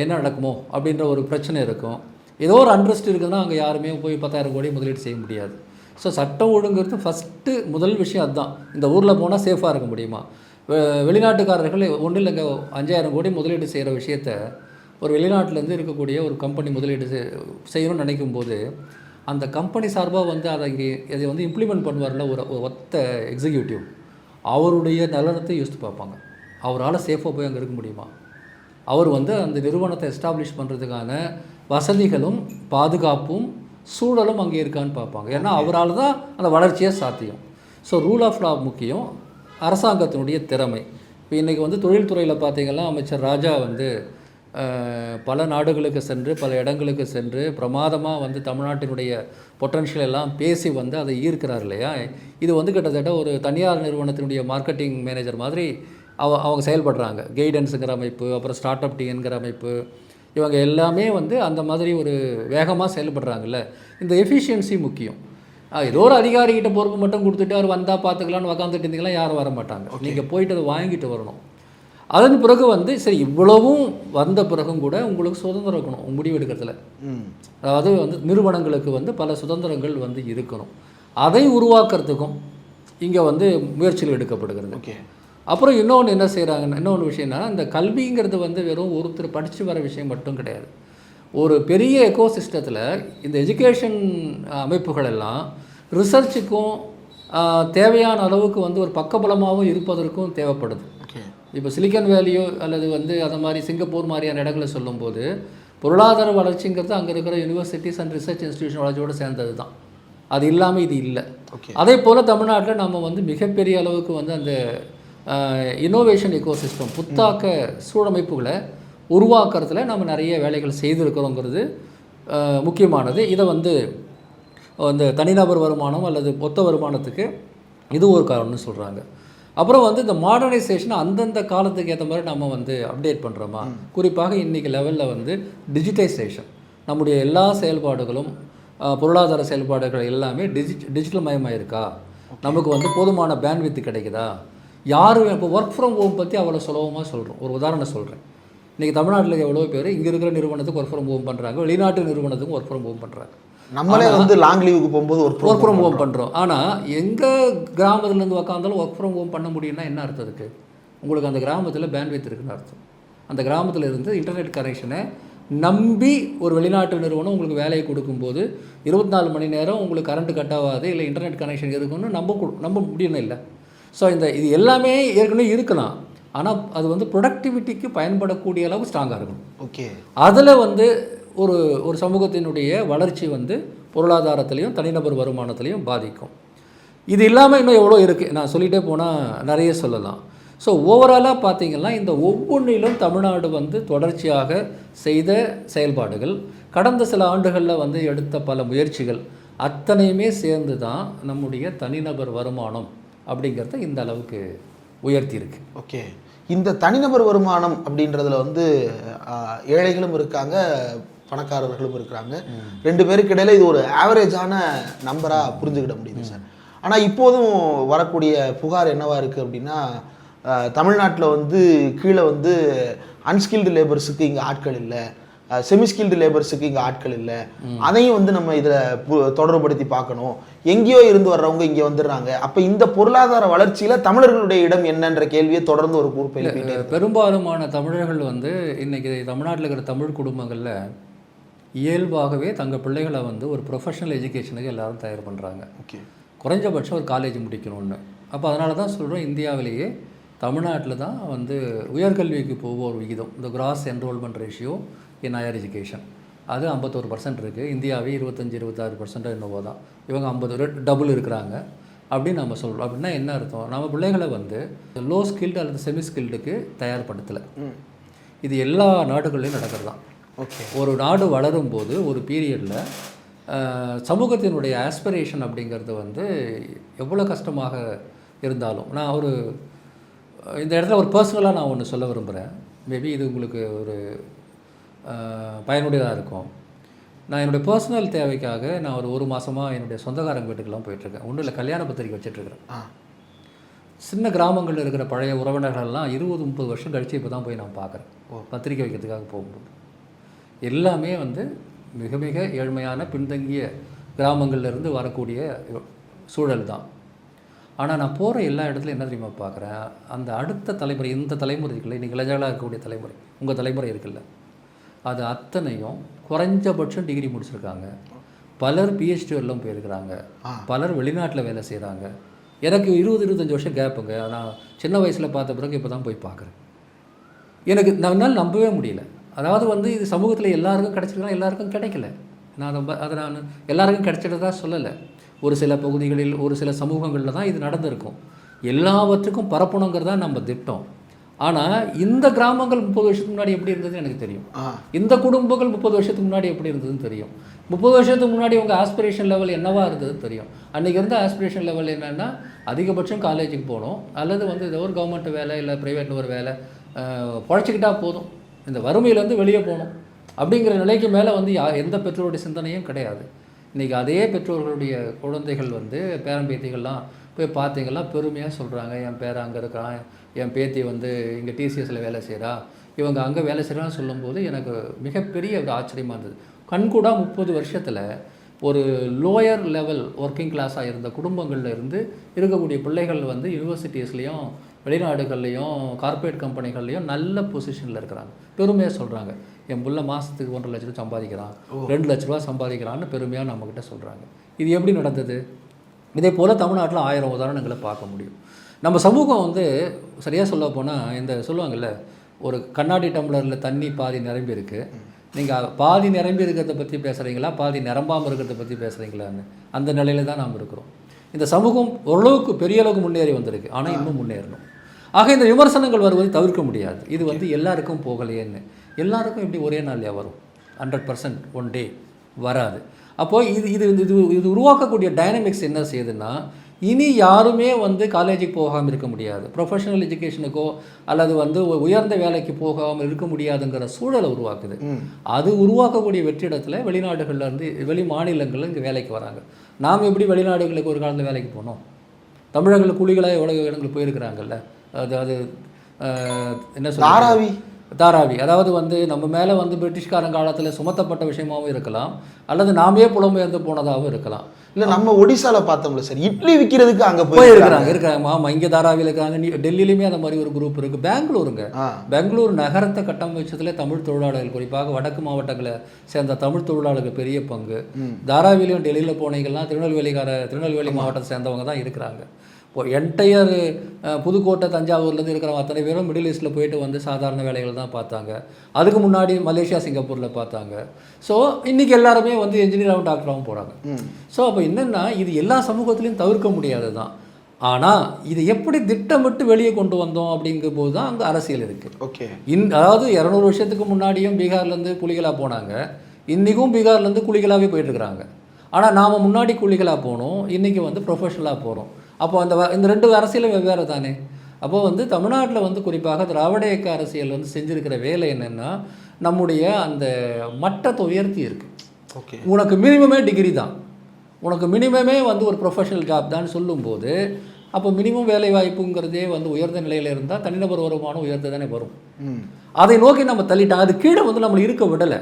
Speaker 2: என்ன நடக்குமோ அப்படின்ற ஒரு பிரச்சனை இருக்கும். ஏதோ ஒரு அண்ட்ரஸ்ட் இருக்குதுன்னா அங்கே யாருமே போய் 10,000 கோடி முதலீடு செய்ய முடியாது. ஸோ சட்டம் ஒழுங்குறது ஃபஸ்ட்டு முதல் விஷயம் அதுதான். இந்த ஊரில் போனால் சேஃபாக இருக்க முடியுமா? வெளிநாட்டுக்காரர்கள் ஒன்றும் இல்லைங்க, 5,000 கோடி முதலீடு செய்கிற விஷயத்த ஒரு வெளிநாட்டிலேருந்து இருக்கக்கூடிய ஒரு கம்பெனி முதலீடு செய்யணும்னு நினைக்கும் போது அந்த கம்பெனி சார்பாக வந்து அதை வந்து இம்ப்ளிமெண்ட் பண்ணுவார்ல ஒரு ஒத்த எக்ஸிக்யூட்டிவ், அவருடைய நலனத்தை யோசித்து பார்ப்பாங்க. அவரால் சேஃபாக போய் அங்கே இருக்க முடியுமா? அவர் வந்து அந்த நிறுவனத்தை எஸ்டாப்ளிஷ் பண்ணுறதுக்கான வசதிகளும் பாதுகாப்பும் சூழலும் அங்கே இருக்கான்னு பார்ப்பாங்க. ஏன்னா அவரால் தான் அந்த வளர்ச்சியே சாத்தியம். ஸோ ரூல் ஆஃப் லா முக்கியம், அரசாங்கத்தினுடைய திறமை. இப்போ இன்றைக்கி வந்து தொழில்துறையில் பார்த்திங்கன்னா அமைச்சர் ராஜா வந்து பல நாடுகளுக்கு சென்று பல இடங்களுக்கு சென்று பிரமாதமாக வந்து தமிழ்நாட்டினுடைய பொட்டன்ஷியல் எல்லாம் பேசி வந்து அதை ஈர்க்கிறார் இல்லையா? இது வந்து கிட்டத்தட்ட ஒரு தனியார் நிறுவனத்தினுடைய மார்க்கெட்டிங் மேனேஜர் மாதிரி அவங்க செயல்படுறாங்க. கைடன்ஸுங்கிற அமைப்பு, அப்புறம் ஸ்டார்ட் அப் டீங்கிற அமைப்பு, இவங்க எல்லாமே வந்து அந்த மாதிரி ஒரு வேகமாக செயல்படுறாங்கல்ல. இந்த எஃபிஷியன்சி முக்கியம். ஏதோ ஒரு அதிகாரிகிட்ட பொறுப்பு மட்டும் கொடுத்துட்டு அவர் வந்தால் பார்த்துக்கலான்னு உக்காந்துட்டு இருந்தீங்களா, யாரும் வர மாட்டாங்க. நீங்கள் போயிட்டு அதை வாங்கிட்டு வரணும். அதன் பிறகு வந்து சரி இவ்வளவும் வந்த பிறகும் கூட உங்களுக்கு சுதந்திரம் இருக்கணும் முடிவு எடுக்கிறதுல. அதாவது வந்து நிறுவனங்களுக்கு வந்து பல சுதந்திரங்கள் வந்து இருக்கணும். அதை உருவாக்குறதுக்கும் இங்கே வந்து முயற்சிகள் எடுக்கப்படுகிறது. அப்புறம் இன்னொன்று என்ன செய்கிறாங்கன்னா, இன்னொன்று விஷயம்னா, இந்த கல்விங்கிறது வந்து வெறும் ஒருத்தர் படித்து வர விஷயம் மட்டும் கிடையாது. ஒரு பெரிய எக்கோசிஸ்டத்தில் இந்த எஜுகேஷன் அமைப்புகள் எல்லாம் ரிசர்ச்சுக்கும் தேவையான அளவுக்கு வந்து ஒரு பக்கபலமாகவும் இருப்பதற்கும் தேவைப்படுது. இப்போ சிலிக்கன் வேலியோ அல்லது வந்து அந்த மாதிரி சிங்கப்பூர் மாதிரியான இடங்களை சொல்லும்போது பொருளாதார வளர்ச்சிங்கிறது அங்கே இருக்கிற யூனிவர்சிட்டிஸ் அண்ட் ரிசர்ச் இன்ஸ்டிடியூஷன் வளர்ச்சியோடு சேர்ந்தது தான். அது இல்லாமல் இது இல்லை. அதே போல் தமிழ்நாட்டில் நம்ம வந்து மிகப்பெரிய அளவுக்கு வந்து அந்த இன்னோவேஷன் எக்கோசிஸ்டம், புத்தாக்க சூழமைப்புகளை உருவாக்குறதுல நம்ம நிறைய வேலைகள் செய்திருக்கிறோங்கிறது முக்கியமானது. இதை வந்து அந்த தனிநபர் வருமானம் அல்லது மொத்த வருமானத்துக்கு இது ஒரு காரணம்னு சொல்கிறாங்க. அப்புறம் வந்து இந்த மாடர்னைசேஷனை அந்தந்த காலத்துக்கு ஏற்ற மாதிரி நம்ம வந்து அப்டேட் பண்ணுறோமா? குறிப்பாக இன்றைக்கி லெவலில் வந்து டிஜிட்டைசேஷன், நம்முடைய எல்லா செயல்பாடுகளும் பொருளாதார செயல்பாடுகள் எல்லாமே டிஜிட்டல் மயமாக இருக்கா? நமக்கு வந்து போதுமான பேண்ட்வித் கிடைக்குதா? யாரும் இப்போ ஒர்க் ஃப்ரம் ஹோம் பற்றி அவ்வளோ சுலபமாக சொல்கிறோம். ஒரு உதாரணம் சொல்கிறேன். இன்றைக்கி தமிழ்நாட்டில் எவ்வளோ பேர் இங்கே இருக்கிற நிறுவனத்துக்கு ஒர்க் ஃப்ரம் ஹோம் பண்ணுறாங்க, வெளிநாட்டு நிறுவனத்துக்கும் ஒர்க் ஃப்ரம் ஹோம் பண்ணுறாங்க.
Speaker 1: நம்மளே வந்து லாங் லீவுக்கு போகும்போது
Speaker 2: ஒர்க் ஃப்ரம் ஹோம் பண்ணுறோம். ஆனால் எங்கள் கிராமத்துலேருந்து உக்காந்தாலும் ஒர்க் ஃப்ரம் ஹோம் பண்ண முடியும்னா என்ன அர்த்தம் இருக்குது? உங்களுக்கு அந்த கிராமத்தில் பேண்ட்வித் இருக்குன்னு அர்த்தம். அந்த கிராமத்தில் இருந்து இன்டர்நெட் கனெக்ஷனை நம்பி ஒரு வெளிநாட்டு நிறுவனம் உங்களுக்கு வேலையை கொடுக்கும்போது 24 மணி நேரம் உங்களுக்கு கரண்ட்டு கட் ஆகாது, இல்லை இன்டர்நெட் கனெக்ஷன் இருக்குன்னு நம்ப முடியணும் இல்லை. ஸோ இது எல்லாமே ஏற்கனவே இருக்கலாம். ஆனால் அது வந்து ப்ரொடக்டிவிட்டிக்கு பயன்படக்கூடிய அளவுக்கு ஸ்ட்ராங்காக இருக்கணும். அதில் வந்து ஒரு சமூகத்தினுடைய வளர்ச்சி வந்து பொருளாதாரத்திலையும் தனிநபர் வருமானத்திலையும் பாதிக்கும். இது இல்லாமல் இன்னும் எவ்வளோ இருக்குது, நான் சொல்லிகிட்டே போனால் நிறைய சொல்லலாம். ஸோ ஓவராலாக பார்த்தீங்கன்னா இந்த ஒவ்வொன்றிலும் தமிழ்நாடு வந்து தொடர்ச்சியாக செய்த செயல்பாடுகள், கடந்த சில ஆண்டுகளில் வந்து எடுத்த பல முயற்சிகள் அத்தனையுமே சேர்ந்து தான் நம்முடைய தனிநபர் வருமானம் அப்படிங்கிறத இந்த அளவுக்கு உயர்த்தியிருக்கு.
Speaker 1: ஓகே, இந்த தனிநபர் வருமானம் அப்படின்றதுல வந்து ஏழைகளும் இருக்காங்க, பணக்காரர்களும் இருக்கிறாங்க. 2 பேருக்கு இடையில இது ஒரு ஆவரேஜான நம்பராக புரிஞ்சுக்கிட முடியுது சார். ஆனால் இப்போதும் வரக்கூடிய புகார் என்னவா இருக்குது அப்படின்னா, தமிழ்நாட்டில் வந்து கீழே வந்து அன்ஸ்கில்டு லேபர்ஸுக்கு இங்கே ஆட்கள் இல்லை, செமிஸ்கில்டு லேபர்ஸுக்கு இங்கே ஆட்கள் இல்லை, அதையும் வந்து நம்ம இதில் தொடர்புபடுத்தி பார்க்கணும். எங்கேயோ இருந்து வர்றவங்க இங்கே வந்துடுறாங்க. அப்போ இந்த பொருளாதார வளர்ச்சியில் தமிழர்களுடைய இடம் என்னன்ற கேள்வியை தொடர்ந்து ஒரு கூர்ப்பு.
Speaker 2: பெரும்பாலுமான தமிழர்கள் வந்து இன்றைக்கி தமிழ்நாட்டில் இருக்கிற தமிழ் குடும்பங்களில் இயல்பாகவே தங்கள் பிள்ளைகளை வந்து ஒரு ப்ரொஃபஷனல் எஜுகேஷனுக்கு எல்லாரும் தயார் பண்ணுறாங்க.
Speaker 1: ஓகே, குறைஞ்சபட்சம்
Speaker 2: ஒரு காலேஜ் முடிக்கணும்னு. அப்போ அதனால தான் சொல்கிறோம், இந்தியாவிலேயே தமிழ்நாட்டில் தான் வந்து உயர்கல்விக்கு போவோர் விகிதம், இந்த cross enrolment ratio in higher education அது 51% இருக்குது. இந்தியாவே 25-26% என்னவோ தான். இவங்க 50 டபுள் இருக்கிறாங்க அப்படின்னு நம்ம சொல்கிறோம். அப்படின்னா என்ன அர்த்தம், நம்ம பிள்ளைகளை வந்து லோ ஸ்கில்டு அல்லது செமி ஸ்கில்டுக்கு தயார்படுத்தலை. இது எல்லா நாடுகள்லையும் நடக்கிறது தான்.
Speaker 1: ஓகே,
Speaker 2: ஒரு நாடு வளரும் போது ஒரு பீரியடில் சமூகத்தினுடைய ஆஸ்பிரேஷன் அப்படிங்கிறது வந்து எவ்வளோ கஷ்டமாக இருந்தாலும், நான் ஒரு இந்த இடத்துல ஒரு பர்சனலாக நான் ஒன்று சொல்ல விரும்புகிறேன். மேபி இது உங்களுக்கு ஒரு பயனுடையதாக இருக்கும். நான் என்னுடைய பர்சனல் தேவைக்காக நான் ஒரு மாதமாக என்னுடைய சொந்தக்காரங்க வீட்டுக்கெல்லாம் போயிட்டுருக்கேன். ஒன்றும் இல்லை, கல்யாண பத்திரிக்கை வச்சிட்ருக்கிறேன். சின்ன கிராமங்களில் இருக்கிற பழைய உறவினர்கள்லாம் 20-30 வருஷம் கழித்து இப்போ தான் போய் நான் பார்க்குறேன் பத்திரிக்கை வைக்கிறதுக்காக போகும்போது. எல்லாமே வந்து மிக மிக ஏழ்மையான பின்தங்கிய கிராமங்கள்லேருந்து வரக்கூடிய சூழல் தான். ஆனால் நான் போகிற எல்லா இடத்துலையும் என்ன தெரியுமா பார்க்குறேன், அந்த அடுத்த தலைமுறை, இந்த தலைமுறை இருக்குல்ல, இன்றைக்கி இளைஞர்களாக இருக்கக்கூடிய தலைமுறை, உங்கள் தலைமுறை இருக்குல்ல, அது அத்தனையும் குறைஞ்சபட்சம் டிகிரி முடிச்சிருக்காங்க. பலர் பிஹெச்டி எல்லாம் போயிருக்கிறாங்க, பலர் வெளிநாட்டில் வேலை செய்கிறாங்க. எனக்கு 20-25 வருஷம் கேப்புங்க. நான் சின்ன வயசில் பார்த்த பிறகு இப்போ தான் போய் பார்க்குறேன். எனக்கு என்னால் நம்பவே முடியல. அதாவது வந்து இது சமூகத்தில் எல்லாருக்கும் கிடச்சிருக்கலாம், எல்லாருக்கும் கிடைக்கல. நான் அதை நான் எல்லாருக்கும் கிடைச்சிட்டதா சொல்லலை. ஒரு சில பகுதிகளில், ஒரு சில சமூகங்களில் தான் இது நடந்திருக்கும். எல்லாவற்றுக்கும் பரப்பணுங்கிறது தான் நம்ம திட்டம். ஆனால் இந்த கிராமங்கள் 30 வருஷத்துக்கு முன்னாடி எப்படி இருந்ததுன்னு எனக்கு தெரியும். இந்த குடும்பங்கள் 30 வருஷத்துக்கு முன்னாடி எப்படி இருந்ததுன்னு தெரியும். 30 வருஷத்துக்கு முன்னாடி உங்கள் ஆஸ்பிரேஷன் லெவல் என்னவாக இருந்ததுன்னு தெரியும். அன்றைக்கி இருந்த ஆஸ்பிரேஷன் லெவல் என்னென்னா, அதிகபட்சம் காலேஜுக்கு போகணும், அல்லது வந்து ஏதோ ஒரு கவர்மெண்ட் வேலை இல்லை ப்ரைவேட்டில் ஒரு வேலை பழச்சிக்கிட்டா போதும், இந்த வறுமையிலேருந்து வெளியே போகணும் அப்படிங்கிற நிலைக்கு மேலே வந்து எந்த பெற்றோருடைய சிந்தனையும் கிடையாது. இன்றைக்கி அதே பெற்றோர்களுடைய குழந்தைகள் வந்து பேரம்பேத்திகள்லாம் போய் பார்த்தீங்கன்னா பெருமையாக சொல்கிறாங்க, என் பேரன் அங்கே இருக்கிறான், என் பேத்தி வந்து இங்கே டிசிஎஸில் வேலை செய்கிறா, இவங்க அங்கே வேலை செய்கிறான்னு சொல்லும்போது எனக்கு மிகப்பெரிய ஒரு ஆச்சரியமாக இருந்தது. கண்கூடா 30 வருஷத்தில் ஒரு லோயர் லெவல் ஒர்க்கிங் கிளாஸாக இருந்த குடும்பங்களில் இருந்து இருக்கக்கூடிய பிள்ளைகள் வந்து யூனிவர்சிட்டிஸ்லேயும் வெளிநாடுகள்லேயும் கார்ப்பரேட் கம்பெனிகள்லேயும் நல்ல பொசிஷனில் இருக்கிறாங்க. பெருமையாக சொல்கிறாங்க, என் புள்ள மாதத்துக்கு 1.5 லட்ச ரூபா சம்பாதிக்கிறான், 2 லட்ச ரூபா சம்பாதிக்கிறான்னு பெருமையாக நம்மக்கிட்ட சொல்கிறாங்க. இது எப்படி நடந்தது? இதே போல் தமிழ்நாட்டில் 1000 உதாரணங்களை பார்க்க முடியும். நம்ம சமூகம் வந்து சரியாக சொல்ல போனால், இந்த சொல்லுவாங்கள்ல, ஒரு கண்ணாடி டம்ளரில் தண்ணி பாதி நிரம்பி இருக்குது, நீங்கள் பாதி நிரம்பி இருக்கிறத பற்றி பேசுகிறீங்களா, பாதி நிரம்பாமல் இருக்கிறத பற்றி பேசுகிறீங்களான்னு, அந்த நிலையில் தான் நாம் இருக்கிறோம். இந்த சமூகம் ஓரளவுக்கு பெரிய அளவுக்கு முன்னேறி வந்திருக்கு, ஆனால் இன்னும் முன்னேறணும். ஆக இந்த விமர்சனங்கள் வருவது தவிர்க்க முடியாது. இது வந்து எல்லாருக்கும் போகலையேன்னு, எல்லாருக்கும் எப்படி ஒரே நாள்லையா வரும்? 100% ஒன் டே வராது. அப்போது இது இது இது இது உருவாக்கக்கூடிய டைனமிக்ஸ் என்ன செய்யுதுன்னா, இனி யாருமே வந்து காலேஜுக்கு போகாமல் இருக்க முடியாது, ப்ரொஃபஷனல் எஜுகேஷனுக்கோ அல்லது வந்து உயர்ந்த வேலைக்கு போகாமல் இருக்க முடியாதுங்கிற சூழலை உருவாக்குது. அது உருவாக்கக்கூடிய வெற்றிடத்தில் வெளிநாடுகள்லேருந்து, வெளி மாநிலங்களில் இங்கே வேலைக்கு வராங்க. நாம் எப்படி வெளிநாடுகளுக்கு ஒரு காலத்தில் வேலைக்கு போனோம்? தமிழர்கள் கூலிகளாக எவ்வளோ இடங்களுக்கு போயிருக்கிறாங்கல்ல. அது என்ன சொல்றாங்க, தாராவி. அதாவது வந்து நம்ம மேலே வந்து பிரிட்டிஷ்காரன் காலத்தில் சுமத்தப்பட்ட விஷயமாகவும் இருக்கலாம், அல்லது நாமே புலம்பெயர்ந்து போனதாகவும் இருக்கலாம்.
Speaker 1: இல்லை, நம்ம ஒடிசாவில் பார்த்தோம்ல சார், இட்லி விற்கிறதுக்கு அங்கே
Speaker 2: இருக்கிறாங்க. ஆமாம், இங்கே தாராவியில் இருக்காங்க. டெல்லியிலுமே அந்த மாதிரி ஒரு குரூப் இருக்குது. பெங்களூர் நகரத்தை கட்டமைச்சதுல தமிழ் தொழிலாளர்கள், குறிப்பாக வடக்கு மாவட்டங்களை சேர்ந்த தமிழ் தொழிலாளர்கள் பெரிய பங்கு. தாராவிலையும் டெல்லியில் போனீங்கன்னா திருநெல்வேலி மாவட்டத்தை சேர்ந்தவங்க தான் இருக்கிறாங்க. இப்போ என்டையர் புதுக்கோட்டை தஞ்சாவூர்லேருந்து இருக்கிற அத்தனை பேரும் மிடில் ஈஸ்ட்டில் போயிட்டு வந்து சாதாரண வேலைகள் தான் பார்த்தாங்க. அதுக்கு முன்னாடி மலேசியா சிங்கப்பூரில் பார்த்தாங்க. ஸோ இன்றைக்கி எல்லாருமே வந்து இன்ஜினியராகவும் டாக்டராகவும் போகிறாங்க. ஸோ அப்போ என்னென்னா இது எல்லா சமூகத்துலேயும் தவிர்க்க முடியாது தான். ஆனால் இது எப்படி திட்டமிட்டு வெளியே கொண்டு வந்தோம் அப்படிங்கும்போது தான் அங்கே அரசியல் இருக்குது.
Speaker 1: ஓகே,
Speaker 2: அதாவது 200 வருஷத்துக்கு முன்னாடியும் பீகார்லேருந்து புலிகளாக போனாங்க, இன்றைக்கும் பீகார்லேருந்து குளிகளாகவே போயிட்டுருக்குறாங்க. ஆனால் நாம் முன்னாடி குளிகளாக போனோம், இன்றைக்கி வந்து ப்ரொஃபஷனலாக போகிறோம். அப்போ இந்த ரெண்டு அரசியலும் வெவ்வேறு தானே. அப்போது வந்து தமிழ்நாட்டில் வந்து குறிப்பாக திராவிட இயக்க அரசியல் வந்து செஞ்சுருக்கிற வேலை என்னென்னா நம்முடைய அந்த மட்டத்தை உயர்த்தி இருக்குது.
Speaker 1: ஓகே,
Speaker 2: உனக்கு மினிமமே டிகிரி தான், உனக்கு மினிமமே வந்து ஒரு ப்ரொஃபஷனல் ஜாப் தான் சொல்லும்போது அப்போ மினிமம் வேலை வாய்ப்புங்கிறதே வந்து உயர்ந்த நிலையில் இருந்தால் தனிநபர் வருமானம் உயர்ந்து தானே வரும். அதை நோக்கி நம்ம தள்ளிட்டாங்க. அது கீழே வந்து நம்மளை இருக்க விடலை.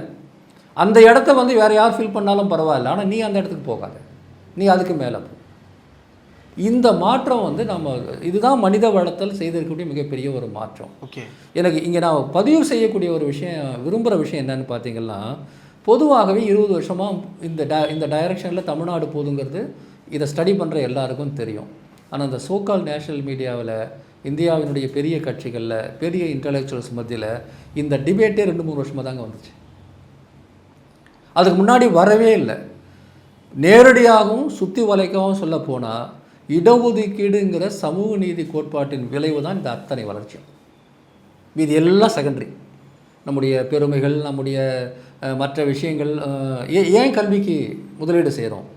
Speaker 2: அந்த இடத்த வந்து வேறு யார் ஃபில் பண்ணாலும் பரவாயில்ல, ஆனால் நீ அந்த இடத்துக்கு போகாத, நீ அதுக்கு மேலே போ. இந்த மாற்றம் வந்து நம்ம இதுதான் மனித வளத்தில் செய்திருக்கக்கூடிய மிகப்பெரிய ஒரு மாற்றம்.
Speaker 1: ஓகே,
Speaker 2: எனக்கு இங்கே நான் பதிவு செய்யக்கூடிய ஒரு விஷயம், விரும்புகிற விஷயம் என்னன்னு பார்த்தீங்கன்னா, பொதுவாகவே 20 வருஷமாக இந்த டைரக்ஷனில் தமிழ்நாடு போதுங்கிறது இதை ஸ்டடி பண்ணுற எல்லாருக்கும் தெரியும். ஆனால் அந்த சோக்கால் நேஷனல் மீடியாவில் இந்தியாவினுடைய பெரிய கட்சிகளில் பெரிய இன்டலெக்சுவல்ஸ் மத்தியில் இந்த டிபேட்டே 2-3 வருஷமாக தாங்க வந்துச்சு. அதுக்கு முன்னாடி வரவே இல்லை. நேரடியாகவும் சுற்றி வளைக்கவும் சொல்ல போனால் இடஒதுக்கீடுங்கிற சமூக நீதி கோட்பாட்டின் விளைவு தான் இந்த அத்தனை வளர்ச்சியும். இது எல்லாம் செகண்டரி. நம்முடைய பெருமைகள், நம்முடைய மற்ற விஷயங்கள், ஏன் கல்விக்கு முதலீடு செய்கிறோம்?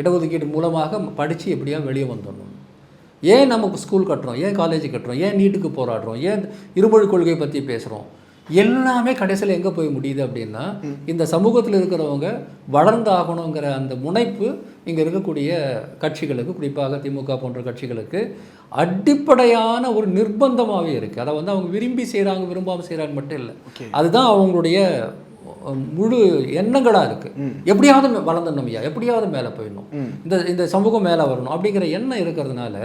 Speaker 2: இடஒதுக்கீடு மூலமாக படித்து எப்படியா வெளியே வந்துடணும். ஏன் நம்ம ஸ்கூல் கட்டுறோம், ஏன் காலேஜ் கட்டுறோம், ஏன் நீட்டுக்கு போராடுறோம், ஏன் இருமொழி கொள்கையை பற்றி பேசுகிறோம்? எல்லாமே கடைசியில் எங்கே போய் முடியுது அப்படின்னா, இந்த சமூகத்தில் இருக்கிறவங்க வளர்ந்தாகணுங்கிற அந்த முனைப்பு இங்கே இருக்கக்கூடிய கட்சிகளுக்கு, குறிப்பாக திமுக போன்ற கட்சிகளுக்கு அடிப்படையான ஒரு நிர்பந்தமாகவே இருக்குது. அதை வந்து அவங்க விரும்பி செய்கிறாங்க, விரும்பாமல் செய்கிறாங்க மட்டும் இல்லை, அதுதான் அவங்களுடைய முழு எண்ணங்களாக இருக்குது. எப்படியாவது வளர்ந்துடணும் ஐயா, எப்படியாவது மேலே போயிடணும், இந்த சமூகம் மேலே வரணும் அப்படிங்கிற எண்ணம் இருக்கிறதுனால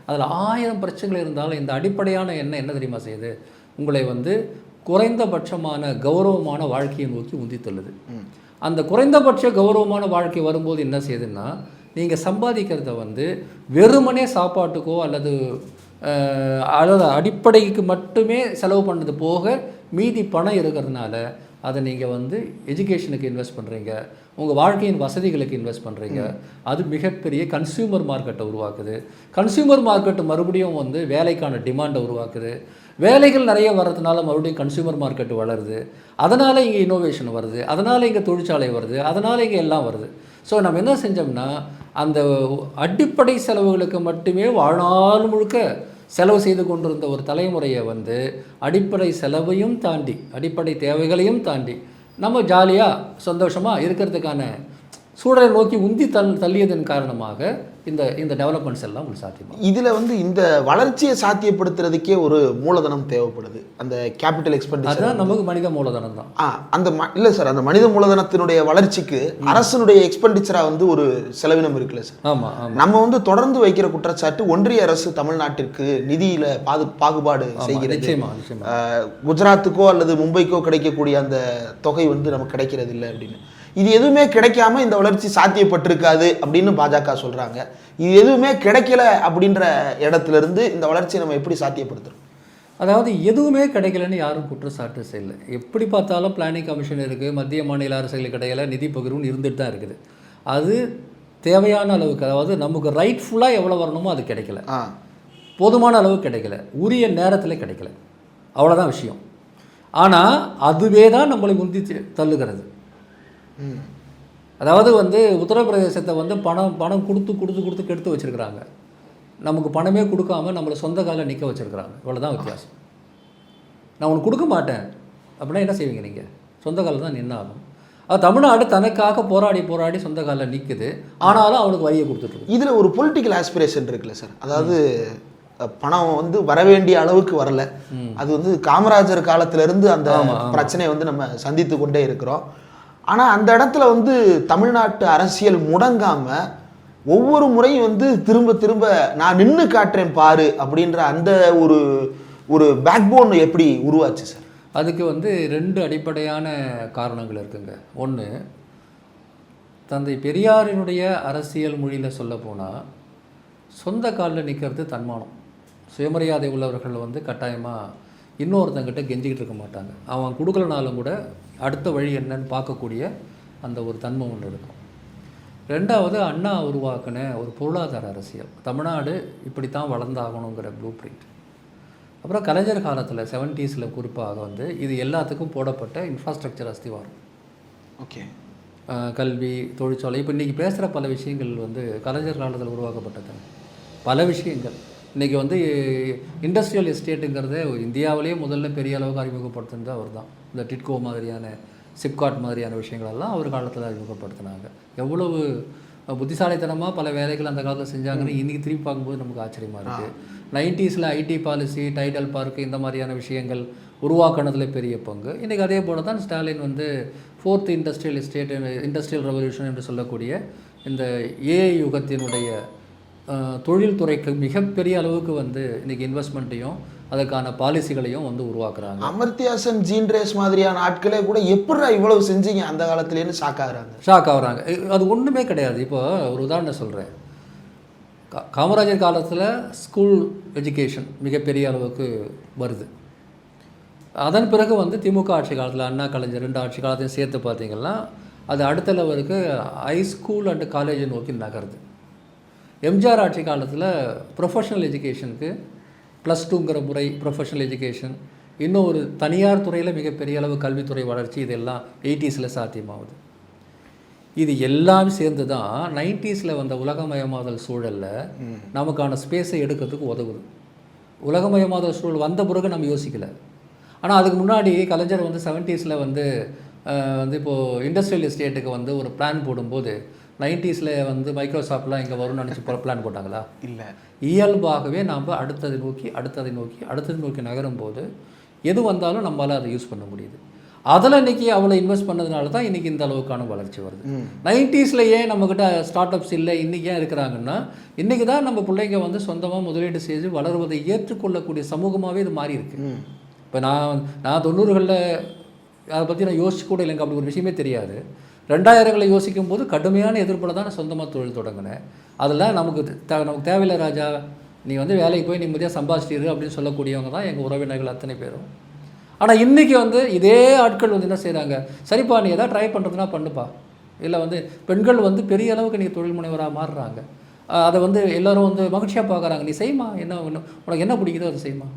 Speaker 2: அதில் 1000 பிரச்சனைகள் இருந்தாலும் இந்த அடிப்படையான எண்ணம் என்ன தெரியுமா செய்யுது? உங்களை வந்து குறைந்தபட்சமான கௌரவமான வாழ்க்கையை நோக்கி உந்தி தள்ளுது. அந்த குறைந்தபட்ச கௌரவமான வாழ்க்கை வரும்போது என்ன செய்யுதுன்னா, நீங்கள் சம்பாதிக்கிறத வந்து வெறுமனே சாப்பாட்டுக்கோ அல்லது அடிப்படைக்கு மட்டுமே செலவு பண்ணது போக மீதி பணம் இருக்கிறதுனால அதை நீங்கள் வந்து எஜுகேஷனுக்கு இன்வெஸ்ட் பண்ணுறீங்க, உங்கள் வாழ்க்கையின் வசதிகளுக்கு இன்வெஸ்ட் பண்ணுறீங்க. அது மிகப்பெரிய கன்சியூமர் மார்க்கெட்டை உருவாக்குது. கன்சியூமர் மார்க்கெட்டு மறுபடியும் வந்து வேலைக்கான டிமாண்டை உருவாக்குது. வேலைகள் நிறைய வர்றதுனால மறுபடியும் கன்சியூமர் மார்க்கெட்டு வளருது. அதனால் இங்கே இன்னோவேஷன் வருது, அதனால் இங்கே தொழிற்சாலை வருது, அதனால் இங்கே எல்லாம் வருது. ஸோ நம்ம என்ன செஞ்சோம்னா, அந்த அடிப்படை செலவுகளுக்கு மட்டுமே வாழ்நாள் முழுக்க செலவு செய்து கொண்டிருந்த ஒரு தலைமுறையை வந்து அடிப்படை செலவையும் தாண்டி, அடிப்படை தேவைகளையும் தாண்டி நம்ம ஜாலியாக சந்தோஷமாக இருக்கிறதுக்கான சூழலை நோக்கி உந்தி தள்ளியதன் காரணமாக இந்த டெவலப்மெண்ட்ஸ் எல்லாம் உங்களுக்கு சாத்தியமாக.
Speaker 1: இதில் வந்து இந்த வளர்ச்சியை சாத்தியப்படுத்துறதுக்கே ஒரு மூலதனம் தேவைப்படுது. அந்த கேபிட்டல் எக்ஸ்பெண்டிச்சர்
Speaker 2: அதுதான் நமக்கு மனித மூலதனம் தான்.
Speaker 1: அந்த இல்லை சார், அந்த மனித மூலதனத்தினுடைய வளர்ச்சிக்கு அரசனுடைய எக்ஸ்பெண்டிச்சராக வந்து ஒரு செலவினம் இருக்குல்ல சார்?
Speaker 2: ஆமாம்.
Speaker 1: நம்ம வந்து தொடர்ந்து வைக்கிற குற்றச்சாட்டு ஒன்றிய அரசு தமிழ்நாட்டிற்கு நிதியில் பாகுபாடு செய்கிறது. குஜராத்துக்கோ அல்லது மும்பைக்கோ கிடைக்கக்கூடிய அந்த தொகை வந்து நமக்கு கிடைக்கிறது இல்லை அப்படின்னு. இது எதுவுமே கிடைக்காம இந்த வளர்ச்சி சாத்தியப்பட்டிருக்காது அப்படின்னு பாஜக சொல்றாங்க. இது எதுவுமே கிடைக்கல அப்படின்ற இடத்துல இருந்து இந்த வளர்ச்சியை நம்ம எப்படி சாத்தியப்படுத்துறோம்?
Speaker 2: அதாவது எதுவுமே கிடைக்கலன்னு யாரும் குற்றச்சாட்டு செய்யலை. எப்படி பார்த்தாலும் பிளானிங் கமிஷன் இருக்குது, மத்திய மாநில அரசுகளுக்கு இடையில நிதி பகிர்வுன்னு இருந்துட்டு தான் இருக்குது. அது தேவையான அளவுக்கு, அதாவது நமக்கு ரைட்ஃபுல்லாக எவ்வளோ வரணுமோ அது கிடைக்கல, போதுமான அளவு கிடைக்கல, உரிய நேரத்தில் கிடைக்கல, அவ்வளோதான் விஷயம். ஆனால் அதுவே தான் நம்மளை முந்தி தள்ளுகிறது. அதாவது வந்து உத்தரப்பிரதேசத்தை வந்து பணம் கொடுத்து கெடுத்து வச்சுருக்கிறாங்க. நமக்கு பணமே கொடுக்காம நம்மளை சொந்த காலில் நிற்க வச்சுருக்கிறாங்க. இவ்வளோதான் வித்தியாசம். நான் உனக்கு கொடுக்க மாட்டேன் அப்படின்னா என்ன செய்வீங்க? நீங்கள் சொந்த காலில் தான் நின்னாகும். அது தமிழ்நாடு தனக்காக போராடி சொந்த காலில் நிற்குது. ஆனாலும் அவனுக்கு வரியை கொடுத்துட்ருக்கு.
Speaker 1: இதில் ஒரு பொலிட்டிக்கல் ஆஸ்பிரேஷன் இருக்குல்ல சார்? அதாவது பணம் வந்து வரவேண்டிய அளவுக்கு வரல. அது வந்து காமராஜர் காலத்திலேருந்து அந்த பிரச்சனையை வந்து நம்ம சந்தித்து கொண்டே இருக்கிறோம். ஆனால் அந்த இடத்துல வந்து தமிழ்நாட்டு அரசியல் முடங்காமல் ஒவ்வொரு முறையும் வந்து திரும்ப நான் நின்று காட்டுறேன் பாரு அப்படின்ற அந்த ஒரு பேக்போன் எப்படி உருவாச்சு சார்?
Speaker 2: அதுக்கு வந்து 2 அடிப்படையான காரணங்கள் இருக்குங்க. ஒன்று, தந்தை பெரியாரினுடைய அரசியல் மொழியில் சொல்ல போனால் சொந்த காலில் நிற்கிறது தன்மானம். சுயமரியாதை உள்ளவர்கள் வந்து கட்டாயமாக இன்னொருத்தங்கிட்ட கெஞ்சிக்கிட்டு இருக்க மாட்டாங்க. அவன் கொடுக்கலனாலும் கூட அடுத்த வழி என்னன்னு பார்க்கக்கூடிய அந்த ஒரு தன்மை ஒன்று இருக்கும். ரெண்டாவது, அண்ணா உருவாக்கின ஒரு பொருளாதார அரசியல். தமிழ்நாடு இப்படித்தான் வளர்ந்தாகணுங்கிற ப்ளூ பிரிண்ட். அப்புறம் கலைஞர் காலத்தில் 70s குறிப்பாக வந்து இது எல்லாத்துக்கும் போடப்பட்ட இன்ஃப்ராஸ்ட்ரக்சர் அஸ்திவாரம்.
Speaker 1: ஓகே.
Speaker 2: கல்வி, தொழிற்சாலை, இப்போ இன்றைக்கி பேசுகிற பல விஷயங்கள் வந்து கலைஞர் காலத்தில் உருவாக்கப்பட்டது. பல விஷயங்கள் இன்றைக்கி வந்து இண்டஸ்ட்ரியல் எஸ்டேட்டுங்கிறத இந்தியாவிலேயே முதல்ல பெரிய அளவுக்கு அறிமுகப்படுத்துனது அவர் தான். இந்த டிட்கோ மாதிரியான, சிப்காட் மாதிரியான விஷயங்களெல்லாம் அவர் காலத்தில் அறிமுகப்படுத்தினாங்க. எவ்வளவு புத்திசாலித்தனமாக பல வேலைகள் அந்த காலத்தில் செஞ்சாங்கன்னு இன்றைக்கி திரும்பி பார்க்கும்போது நமக்கு ஆச்சரியமாக இருக்குது. 90s ID policy, tidal park, இந்த மாதிரியான விஷயங்கள் உருவாக்கினதில் பெரிய பங்கு. இன்றைக்கி அதே போல் தான் ஸ்டாலின் வந்து 4th industrial estate, industrial revolution என்று சொல்லக்கூடிய இந்த ஏஐ யுகத்தினுடைய தொழில்துறைக்கு மிகப்பெரிய அளவுக்கு வந்து இன்றைக்கி இன்வெஸ்ட்மெண்ட்டையும் அதற்கான பாலிசிகளையும் வந்து உருவாக்குறாங்க.
Speaker 1: அமர்த்தியாசன், ஜீன் ரேஸ் மாதிரியான ஆட்களே கூட எப்படா இவ்வளவு செஞ்சீங்க அந்த காலத்துலேன்னு ஷாக் ஆகுறாங்க.
Speaker 2: அது ஒன்றுமே கிடையாது. இப்போ ஒரு உதாரணம் சொல்கிறேன். காமராஜர் காலத்தில் ஸ்கூல் எஜுகேஷன் மிகப்பெரிய அளவுக்கு வருது. அதன் பிறகு வந்து திமுக ஆட்சி காலத்தில், அண்ணா கலைஞர் 2 ஆட்சி காலத்தையும் சேர்த்து பார்த்திங்கன்னா அது அடுத்த லெவலுக்கு ஹைஸ்கூல் அண்டு காலேஜை நோக்கி நகருது. எம்ஜிஆர் ஆட்சி காலத்தில் ப்ரொஃபஷனல் எஜுகேஷனுக்கு +2ங்கிற முறை, ப்ரொஃபஷனல் எஜுகேஷன், இன்னும் ஒரு தனியார் துறையில் மிகப்பெரிய அளவு கல்வித்துறை வளர்ச்சி, இதெல்லாம் 80s சாத்தியமாகுது. இது எல்லாம் சேர்ந்து தான் 90s வந்த உலகமயமாதல் சூழலில் நமக்கான ஸ்பேஸை எடுக்கிறதுக்கு உதவுது. உலகமயமாதல் சூழல் வந்த பிறகு நம்ம யோசிக்கலை. ஆனால் அதுக்கு முன்னாடி கலைஞர் வந்து 70s வந்து இப்போது இண்டஸ்ட்ரியல் எஸ்டேட்டுக்கு வந்து ஒரு பிளான் போடும்போது 90s வந்து மைக்ரோசாஃப்ட்லாம் இங்கே வரும்னு நினச்சி பிளான் போட்டாங்களா?
Speaker 1: இல்லை.
Speaker 2: இயல்பாகவே நாம் அடுத்ததை நோக்கி நகரும்போது எது வந்தாலும் நம்மளால் அதை யூஸ் பண்ண முடியுது. அதில் இன்றைக்கி அவ்வளோ இன்வெஸ்ட் பண்ணதுனால தான் இன்றைக்கி இந்த அளவுக்கான வளர்ச்சி வருது. 90s ஏன் நம்மக்கிட்ட ஸ்டார்ட் அப்ஸ் இல்லை, இன்றைக்கி ஏன் இருக்கிறாங்கன்னா இன்றைக்கி தான் நம்ம பிள்ளைங்க வந்து சொந்தமாக முதலீடு செய்து வளருவதை ஏற்றுக்கொள்ளக்கூடிய சமூகமாகவே இது மாறி இருக்குது. இப்போ நான் 90களில் அதை பற்றி நான் யோசிச்சு கூட இல்லைங்க, அப்படி ஒரு விஷயமே தெரியாது. 2000களை யோசிக்கும் போது கடுமையான எதிர்ப்பில் தான் நான் சொந்தமாக தொழில் தொடங்கினேன். அதெல்லாம் நமக்கு தேவையில்லை ராஜா, நீ வந்து வேலைக்கு போய் நிம்மதியாக சம்பாதிச்சிரு அப்படின்னு சொல்லக்கூடியவங்க தான் எங்கள் உறவினர்கள் அத்தனை பேரும். ஆனால் இன்றைக்கி வந்து இதே ஆட்கள் வந்து என்ன செய்கிறாங்க, சரிப்பா நீ எதாவது ட்ரை பண்ணுறதுனா பண்ணுப்பா, இல்லை வந்து பெண்கள் வந்து பெரிய அளவுக்கு நீங்கள் தொழில் முனைவராக மாறுறாங்க, அதை வந்து எல்லோரும் வந்து மகிழ்ச்சியாக பார்க்குறாங்க, நீ செய்யுமா, என்ன உனக்கு என்ன பிடிக்குதோ அதை செய்யுமா,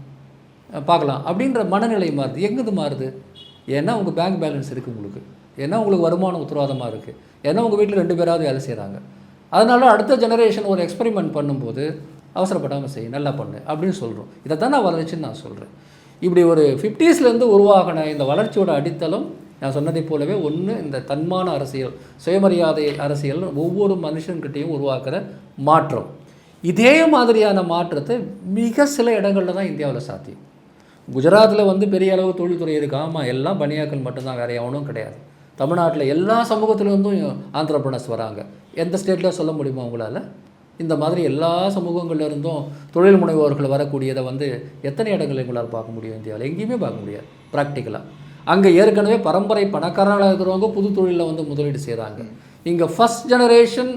Speaker 2: பார்க்கலாம் அப்படின்ற மனநிலை மாறுது. எங்கேது மாறுது? ஏன்னா உங்கள் பேங்க் பேலன்ஸ் இருக்குது உங்களுக்கு, ஏன்னா உங்களுக்கு வருமானம் உத்தரவாதமாக இருக்குது, ஏன்னா உங்கள் வீட்டில் 2 பேராவது வேலை செய்கிறாங்க. அதனால அடுத்த ஜெனரேஷன் ஒரு எக்ஸ்பெரிமெண்ட் பண்ணும்போது அவசரப்படாமல் செய், நல்லா பண்ணு அப்படின்னு சொல்கிறோம். இதை தான் நான் வளர்ச்சின்னு நான் சொல்கிறேன். இப்படி ஒரு 50s உருவாகின இந்த வளர்ச்சியோட அடித்தளம் நான் சொன்னதை போலவே ஒன்று இந்த தன்மான அரசியல், சுயமரியாதை அரசியல், ஒவ்வொரு மனுஷன்கிட்டையும் உருவாக்குற மாற்றம். இதே மாதிரியான மாற்றத்தை மிக சில இடங்களில் தான் இந்தியாவில் சாத்தியம். குஜராத்தில் வந்து பெரிய அளவு தொழில்துறை இருக்குது, ஆமாம், எல்லாம் பனியாக்கள் மட்டும்தான், வேறு எவனும் கிடையாது. தமிழ்நாட்டில் எல்லா சமூகத்திலேருந்தும் ஆந்திரப்ரனர்ஸ் வராங்க. எந்த ஸ்டேட்டில் சொல்ல முடியுமா உங்களால்? இந்த மாதிரி எல்லா சமூகங்கள்லேருந்தும் தொழில் முனைவோர்கள் வரக்கூடியதை வந்து எத்தனை இடங்களில் உங்களால் பார்க்க முடியும்? இந்தியாவில் எங்கேயுமே பார்க்க முடியாது ப்ராக்டிக்கலாக. அங்கே ஏற்கனவே பரம்பரை பணக்காரர்களாக இருக்கிறவங்க புது தொழிலில் வந்து முதலீடு செய்கிறாங்க. இங்கே ஃபஸ்ட் ஜெனரேஷன்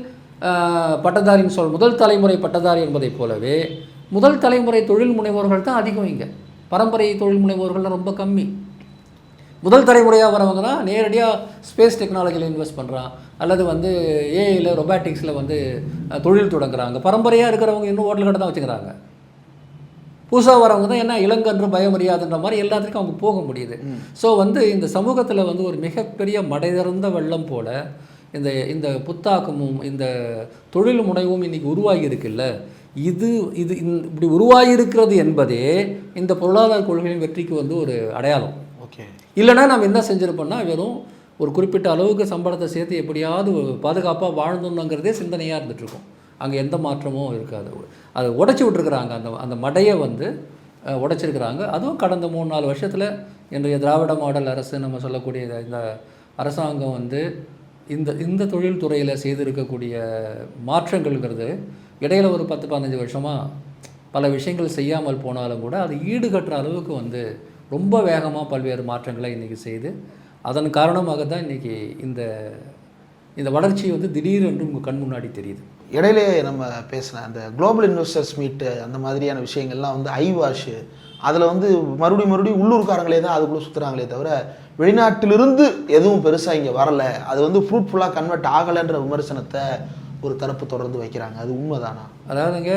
Speaker 2: பட்டதாரின்னு முதல் தலைமுறை பட்டதாரி என்பதை போலவே முதல் தலைமுறை தொழில் முனைவோர்கள் தான் அதிகம். இங்கே பரம்பரை தொழில் முனைவோர்கள் ரொம்ப கம்மி. முதல் தலைமுறையாக வரவங்க தான் நேரடியாக ஸ்பேஸ் டெக்னாலஜியில் இன்வெஸ்ட் பண்ணுறான், அல்லது வந்து ஏஐயில் ரொபாட்டிக்ஸில் வந்து தொழில் தொடங்குறாங்க. பரம்பரையாக இருக்கிறவங்க இன்னும் ஹோட்டல் கடை தான் வச்சுக்கிறாங்க. புதுசாக வரவங்க தான் என்ன இளங்கன்று பயமறியாதுன்ற மாதிரி எல்லாத்துக்கும் அவங்க போக முடியுது. ஸோ வந்து இந்த சமூகத்தில் வந்து ஒரு மிகப்பெரிய மடைதிறந்த வெள்ளம் போல் இந்த புத்தாக்கமும் இந்த தொழில் முனைவும் இன்றைக்கி உருவாகி இருக்குல்ல, இது இப்படி உருவாகியிருக்கிறது என்பதே இந்த பொருளாதார கொள்கையின் வெற்றிக்கு வந்து ஒரு அடையாளம்.
Speaker 1: ஓகே.
Speaker 2: இல்லைனா நம்ம என்ன செஞ்சுருப்போம்னா வெறும் ஒரு குறிப்பிட்ட அளவுக்கு சம்பளத்தை சேர்த்து எப்படியாவது பாதுகாப்பாக வாழ்ந்தோம்னுங்கிறதே சிந்தனையாக இருந்துகிட்ருக்கோம். அங்கே எந்த மாற்றமும் இருக்காது. அதை உடச்சி விட்டுருக்குறாங்க, அந்த மடையை வந்து உடைச்சிருக்கிறாங்க. அதுவும் கடந்த 3-4 வருஷத்தில் இன்றைய திராவிட மாடல் அரசு நம்ம சொல்லக்கூடிய இந்த அரசாங்கம் வந்து இந்த தொழில்துறையில் செய்திருக்கக்கூடிய மாற்றங்கள்ங்கிறது இடையில் ஒரு 10-15 வருஷமாக பல விஷயங்கள் செய்யாமல் போனாலும் கூட அது ஈடுகட்டுற அளவுக்கு வந்து ரொம்ப வேகமாக பல்வேறு மாற்றங்களை இன்றைக்கி செய்து அதன் காரணமாக தான் இன்றைக்கி இந்த வளர்ச்சி வந்து திடீரென்று உங்கள் கண் முன்னாடி தெரியுது.
Speaker 1: இடையிலே நம்ம பேசின அந்த குளோபல் இன்வெஸ்டர்ஸ் மீட்டு அந்த மாதிரியான விஷயங்கள்லாம் வந்து ஐ வாஷ், அதில் வந்து மறுபடியும் உள்ளூர்காரங்களே தான் அதுக்குள்ளே சுற்றுறாங்களே தவிர வெளிநாட்டிலிருந்து எதுவும் பெருசாக இங்கே வரலை, அது வந்து ஃப்ரூட்ஃபுல்லாக கன்வெர்ட் ஆகலைன்ற விமர்சனத்தை ஒரு தரப்பு தொடர்ந்து வைக்கிறாங்க. அது உண்மைதானா?
Speaker 2: அதாவதுங்க,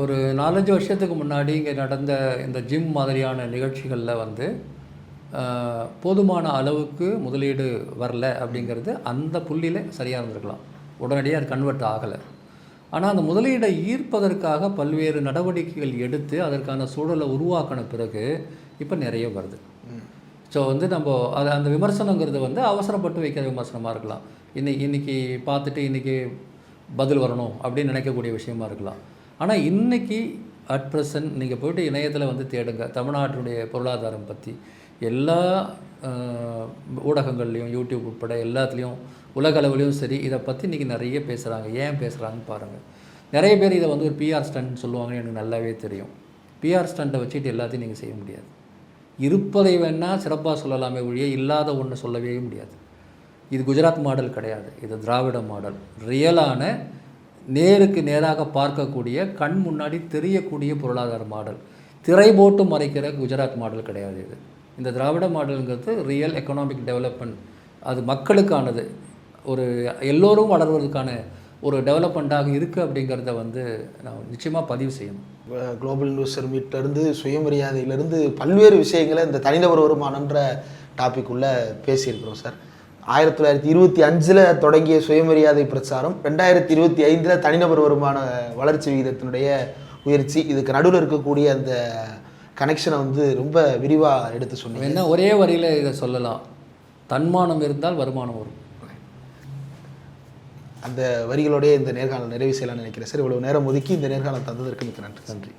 Speaker 2: ஒரு 4-5 வருஷத்துக்கு முன்னாடி இங்கே நடந்த இந்த ஜிம் மாதிரியான நிகழ்ச்சிகளில் வந்து போதுமான அளவுக்கு முதலீடு வரல அப்படிங்கிறது அந்த புள்ளியில் சரியாக இருந்திருக்கலாம், உடனடியாக அது கன்வெர்ட் ஆகலை. ஆனால் அந்த முதலீடை ஈர்ப்பதற்காக பல்வேறு நடவடிக்கைகள் எடுத்து அதற்கான சூழலை உருவாக்கின பிறகு இப்போ நிறைய வருது. ஸோ வந்து நம்ம அந்த விமர்சனங்கிறது வந்து அவசரப்பட்டு வைக்கிற விமர்சனமாக இருக்கலாம், இன்னைக்கு பார்த்துட்டு இன்றைக்கி பதில் வரணும் அப்படின்னு நினைக்கக்கூடிய விஷயமா இருக்கலாம். ஆனால் இன்றைக்கி அட் ப்ரெசன்ட் நீங்கள் போய்ட்டு இணையத்தில் வந்து தேடுங்க, தமிழ்நாட்டினுடைய பொருளாதாரம் பற்றி எல்லா ஊடகங்கள்லேயும் யூடியூப் உட்பட எல்லாத்துலேயும் உலக அளவுலேயும் சரி இதை பற்றி இன்றைக்கி நிறைய பேசுகிறாங்க. ஏன் பேசுகிறாங்கன்னு பாருங்கள். நிறைய பேர் இதை வந்து ஒரு பிஆர் ஸ்டண்ட் சொல்லுவாங்கன்னு எனக்கு நல்லாவே தெரியும். பிஆர் ஸ்டண்ட்டை வச்சுட்டு எல்லாத்தையும் நீங்கள் செய்ய முடியாது. இருப்பதை வேணால் சிறப்பாக சொல்லலாமே ஒழிய இல்லாத ஒன்று சொல்லவே முடியாது. இது குஜராத் மாடல் கிடையாது, இது திராவிட மாடல். ரியலான நேருக்கு நேராக பார்க்கக்கூடிய கண் முன்னாடி தெரியக்கூடிய பொருளாதார மாடல். திரை போட்டு மறைக்கிற குஜராத் மாடல் கிடையாது இது. இந்த திராவிட மாடலுங்கிறது ரியல் எக்கனாமிக் டெவலப்மெண்ட், அது மக்களுக்கானது, ஒரு எல்லோரும் வளர்வதற்கான ஒரு டெவலப்மெண்ட்டாக இருக்குது அப்படிங்கிறத வந்து நான் நிச்சயமாக பதிவு செய்யணும்.
Speaker 1: குளோபல் இன்வெஸ்டர் மீட்லேருந்து சுயமரியாதையிலேருந்து பல்வேறு விஷயங்களை இந்த தனிநபர் வருமானன்ற டாபிக் உள்ள பேசியிருக்கிறோம் சார். 1925 தொடங்கிய சுயமரியாதை பிரச்சாரம் 2025 தனிநபர் வருமான வளர்ச்சி விகிதத்தினுடைய உயர்ச்சி, இதுக்கு நடுவில் இருக்கக்கூடிய அந்த கனெக்ஷனை வந்து ரொம்ப விரிவாக எடுத்து சொன்னீங்க.
Speaker 2: என்ன ஒரே வரியில் இதை சொல்லலாம், தன்மானம் இருந்தால் வருமானம் வரும்.
Speaker 1: அந்த வரிகளோடைய இந்த நேர்காணல் நிறைவு செய்யலாம்னு நினைக்கிறேன் சார். இவ்வளவு நேரம் ஒதுக்கி இந்த நேர்காணல் தந்ததற்கு மிக்க நன்றி.